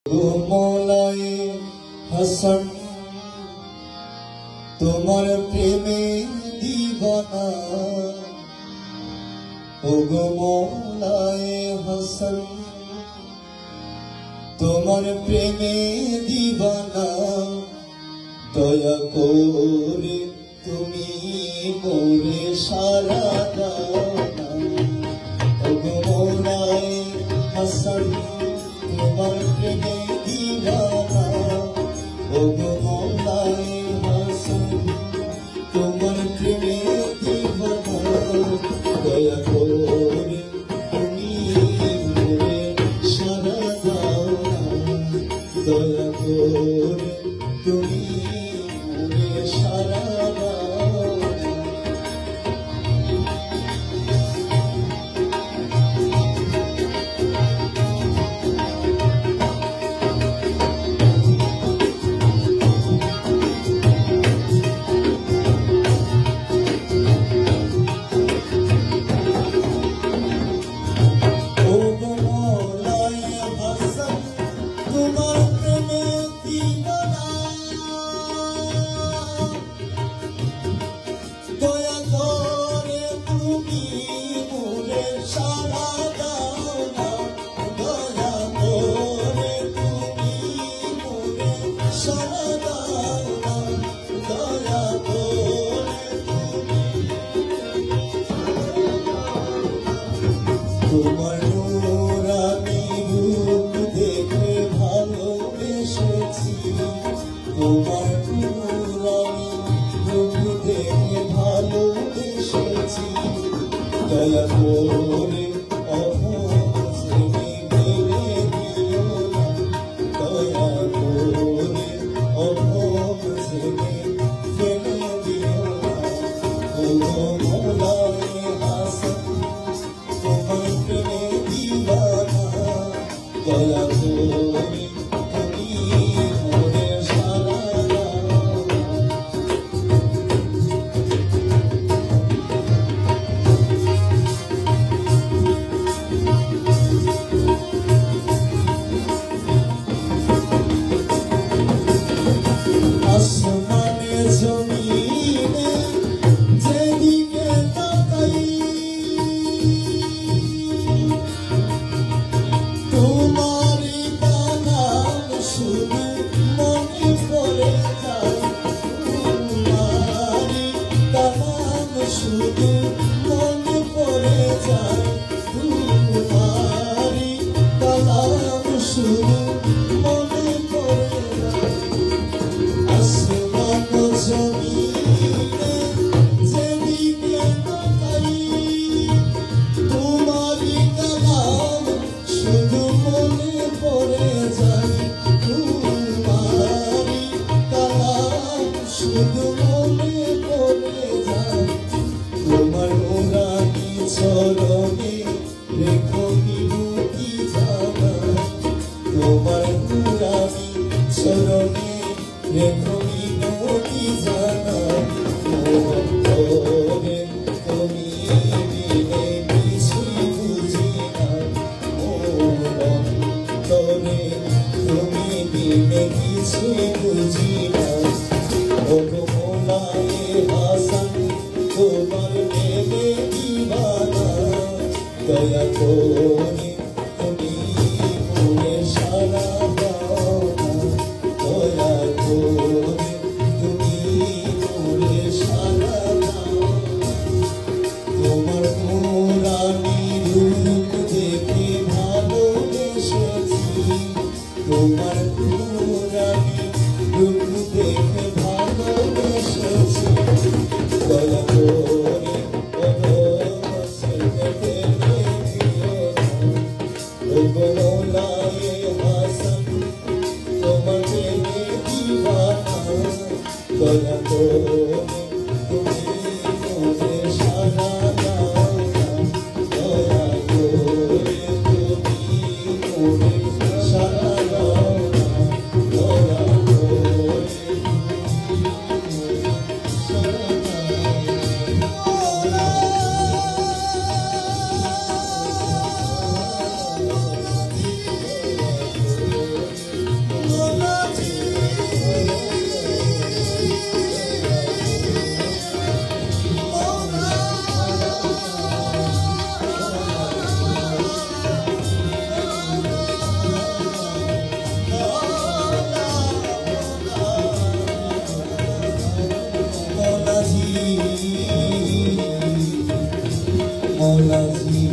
মৌলায় হাসান তোমার প্রেমে দিবানা, ওগো মৌলায় হাসান তোমার প্রেমে দিবানা, দয়া করে তুমি মোরে সারা দাও না। ওগো মৌলায় হাসান তোমার প্রেমে দিবানা, ওগো মৌলায় হাসান তোমার প্রেমে দিবানা, দয়া করে তুমি মোরে সারা দাও না, দয়া করে তুমি মোরে সারা দাও না। তোমার নুরানি রূপ দেখে ভালোবেসেছি, তোমার নুরানি রূপ দেখে ভালোবেসেছি, দয়া করে অভজনে ফেলে দিও না, দয়া করে অভজনে ফেলে দিও না। ওগো মৌলায় হাসান তোমার প্রেমে দিবানা, দয়া করে তুমি মোরে সারা দাও না। আসমানে জমিনে যেদিকে তাকাই, তোমারই নাম শুধু মনে পড়ে যায়, তোমারই নাম শুধু মনে পড়ে যায়, তোমারই নাম শুধু মনে পড়ে যায়। আসমান জমিনে যেদিকে তাকাই, তোমারই নাম শুধু মনে পড়ে যায়, তোমারই নাম শুধু মনে পড়ে যায়। তোমার নুরানি চরণে রেখো বিভূতি জানা, তোমার নুরানি চরণে রেখো বিভূতি জানা, অন্তরে তুমি বিনে কিছুই বুঝি না, অন্তরে তুমি বিনে কিছুই বুঝি না। ওগো মৌলায় হাসান তোমার প্রেমে দিবানা, দয়া করে তুমি মোরে সারা দাও না, দয়া করে তুমি মোরে সারা দাও না। তোমার নুরানি রূপ দেখে ভালোবেসেছি, তোমার নুরানি রূপ দেখে ভালোবেসেছি, দয়া করে অভজনে ফেলে দিও না। ওগো মৌলায় হাসান তোমার প্রেমে দিবানা, দয়া করে তুমি মোরে সারা দাও না, দয়া করে তুমি মোরে সারা দাও না, দয়া করে তুমি মোরে সারা দাও না। মৌলা জি